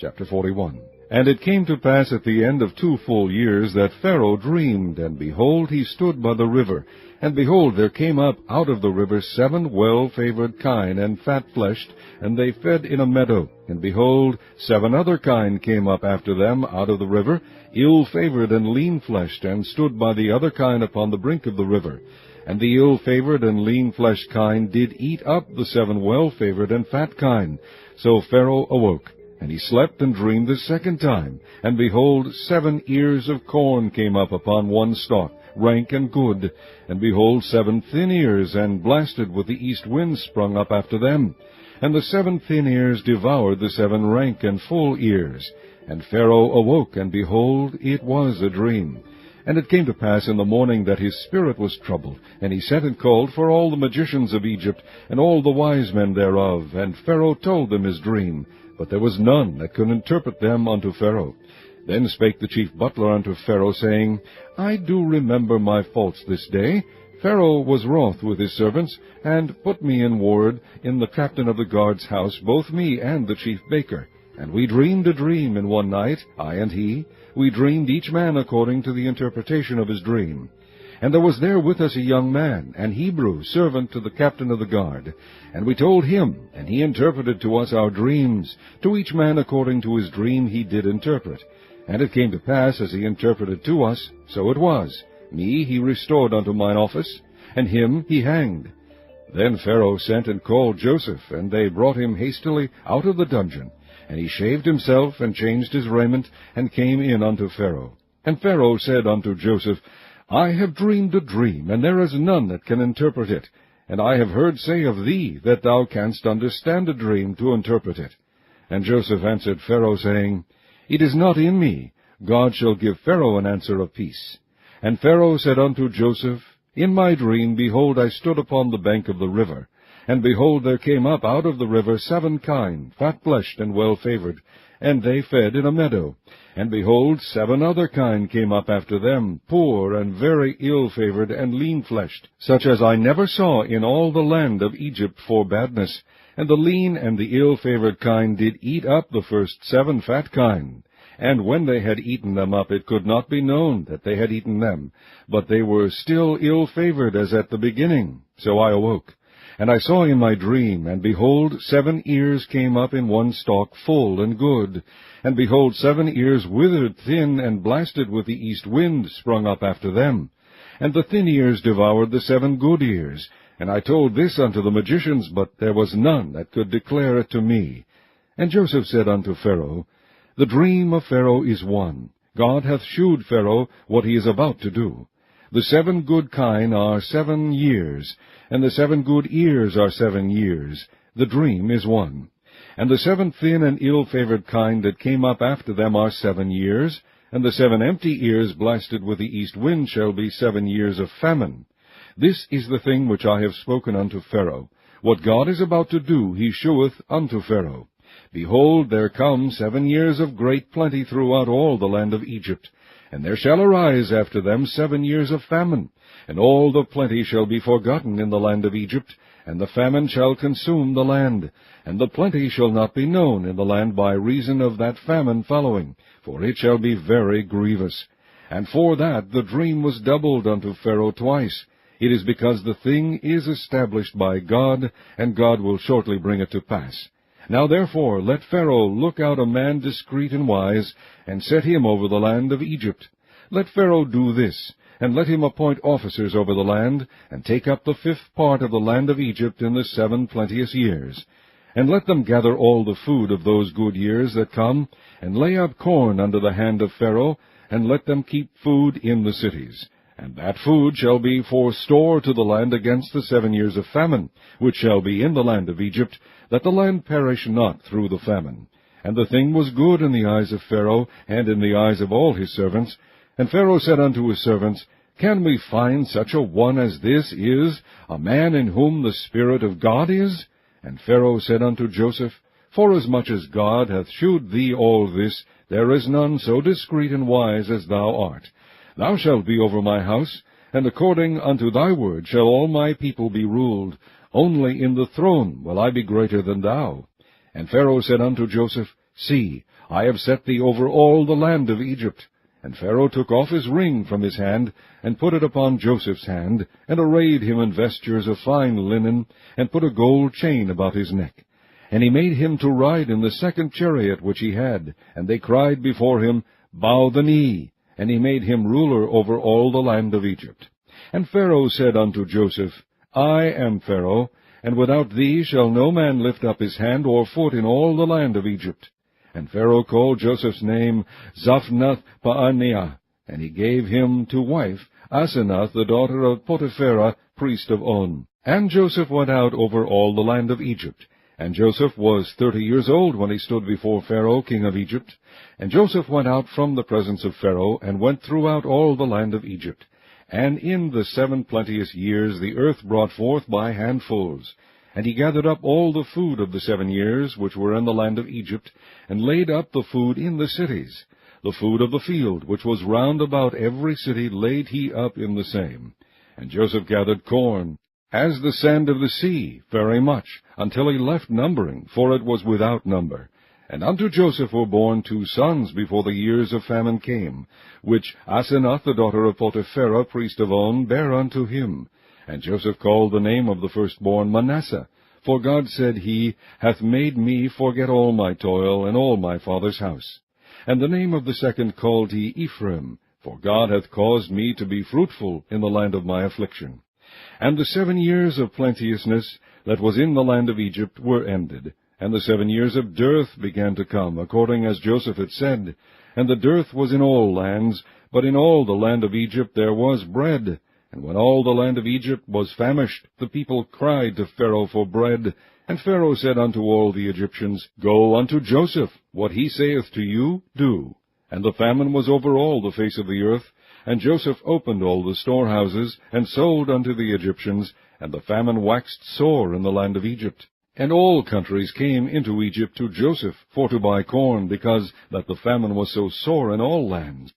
Chapter 41. And it came to pass at the end of 2 full years that Pharaoh dreamed, and behold, he stood by the river. And behold, there came up out of the river 7 well-favored kine and fat-fleshed, and they fed in a meadow. And behold, 7 other kine came up after them out of the river, ill-favored and lean-fleshed, and stood by the other kine upon the brink of the river. And the ill-favored and lean-fleshed kine did eat up the 7 well-favored and fat kine. So Pharaoh awoke, and he slept and dreamed the second time. And behold, 7 ears of corn came up upon one stalk, rank and good. And behold, 7 thin ears, and blasted with the east wind, sprung up after them. And the 7 thin ears devoured the 7 rank and full ears. And Pharaoh awoke, and behold, it was a dream. And it came to pass in the morning that his spirit was troubled, and he sent and called for all the magicians of Egypt, and all the wise men thereof. And Pharaoh told them his dream, but there was none that could interpret them unto Pharaoh. Then spake the chief butler unto Pharaoh, saying, I do remember my faults this day. Pharaoh was wroth with his servants, and put me in ward in the captain of the guard's house, both me and the chief baker. And we dreamed a dream in one night, I and he. We dreamed each man according to the interpretation of his dream. And there was there with us a young man, an Hebrew, servant to the captain of the guard. And we told him, and he interpreted to us our dreams. To each man according to his dream he did interpret. And it came to pass, as he interpreted to us, so it was. Me he restored unto mine office, and him he hanged. Then Pharaoh sent and called Joseph, and they brought him hastily out of the dungeon. And he shaved himself, and changed his raiment, and came in unto Pharaoh. And Pharaoh said unto Joseph, I have dreamed a dream, and there is none that can interpret it. And I have heard say of thee, that thou canst understand a dream to interpret it. And Joseph answered Pharaoh, saying, It is not in me. God shall give Pharaoh an answer of peace. And Pharaoh said unto Joseph, In my dream, behold, I stood upon the bank of the river. And behold, there came up out of the river 7 kine, fat-fleshed and well-favored, and they fed in a meadow. And behold, 7 other kine came up after them, poor and very ill-favored and lean-fleshed, such as I never saw in all the land of Egypt for badness. And the lean and the ill-favored kine did eat up the first 7 fat kine. And when they had eaten them up, it could not be known that they had eaten them, but they were still ill-favored as at the beginning. So I awoke. And I saw in my dream, and behold, 7 ears came up in one stalk, full and good. And behold, 7 ears withered, thin, and blasted with the east wind, sprung up after them. And the thin ears devoured the 7 good ears. And I told this unto the magicians, but there was none that could declare it to me. And Joseph said unto Pharaoh, The dream of Pharaoh is one. God hath shewed Pharaoh what he is about to do. The 7 good kine are 7 years, and the 7 good ears are 7 years. The dream is one. And the 7 thin and ill-favored kine that came up after them are 7 years, and the 7 empty ears blasted with the east wind shall be 7 years of famine. This is the thing which I have spoken unto Pharaoh. What God is about to do he sheweth unto Pharaoh. Behold, there come 7 years of great plenty throughout all the land of Egypt. And there shall arise after them 7 years of famine, and all the plenty shall be forgotten in the land of Egypt, and the famine shall consume the land, and the plenty shall not be known in the land by reason of that famine following, for it shall be very grievous. And for that the dream was doubled unto Pharaoh twice. It is because the thing is established by God, and God will shortly bring it to pass. Now therefore let Pharaoh look out a man discreet and wise, and set him over the land of Egypt. Let Pharaoh do this, and let him appoint officers over the land, and take up the 5th part of the land of Egypt in the 7 plenteous years. And let them gather all the food of those good years that come, and lay up corn under the hand of Pharaoh, and let them keep food in the cities. And that food shall be for store to the land against the 7 years of famine, which shall be in the land of Egypt, that the land perish not through the famine. And the thing was good in the eyes of Pharaoh, and in the eyes of all his servants. And Pharaoh said unto his servants, Can we find such a one as this is, a man in whom the Spirit of God is? And Pharaoh said unto Joseph, Forasmuch as God hath shewed thee all this, there is none so discreet and wise as thou art. Thou shalt be over my house, and according unto thy word shall all my people be ruled. Only in the throne will I be greater than thou. And Pharaoh said unto Joseph, See, I have set thee over all the land of Egypt. And Pharaoh took off his ring from his hand, and put it upon Joseph's hand, and arrayed him in vestures of fine linen, and put a gold chain about his neck. And he made him to ride in the second chariot which he had, and they cried before him, Bow the knee. And he made him ruler over all the land of Egypt. And Pharaoh said unto Joseph, I am Pharaoh, and without thee shall no man lift up his hand or foot in all the land of Egypt. And Pharaoh called Joseph's name Zaphnath-Paaneah, and he gave him to wife Asenath, the daughter of Potipherah, priest of On. And Joseph went out over all the land of Egypt. And Joseph was 30 years old when he stood before Pharaoh, king of Egypt. And Joseph went out from the presence of Pharaoh, and went throughout all the land of Egypt. And in the 7 plenteous years the earth brought forth by handfuls. And he gathered up all the food of the 7 years which were in the land of Egypt, and laid up the food in the cities. The food of the field, which was round about every city, laid he up in the same. And Joseph gathered corn, as the sand of the sea, very much, until he left numbering, for it was without number. And unto Joseph were born 2 sons before the years of famine came, which Asenath, the daughter of Potipherah, priest of On, bare unto him. And Joseph called the name of the firstborn Manasseh, for God, said he, hath made me forget all my toil and all my father's house. And the name of the second called he Ephraim, for God hath caused me to be fruitful in the land of my affliction. And the 7 years of plenteousness that was in the land of Egypt were ended, and the 7 years of dearth began to come, according as Joseph had said. And the dearth was in all lands, but in all the land of Egypt there was bread. And when all the land of Egypt was famished, the people cried to Pharaoh for bread. And Pharaoh said unto all the Egyptians, Go unto Joseph, what he saith to you, do. And the famine was over all the face of the earth. And Joseph opened all the storehouses, and sold unto the Egyptians, and the famine waxed sore in the land of Egypt. And all countries came into Egypt to Joseph for to buy corn, because that the famine was so sore in all lands.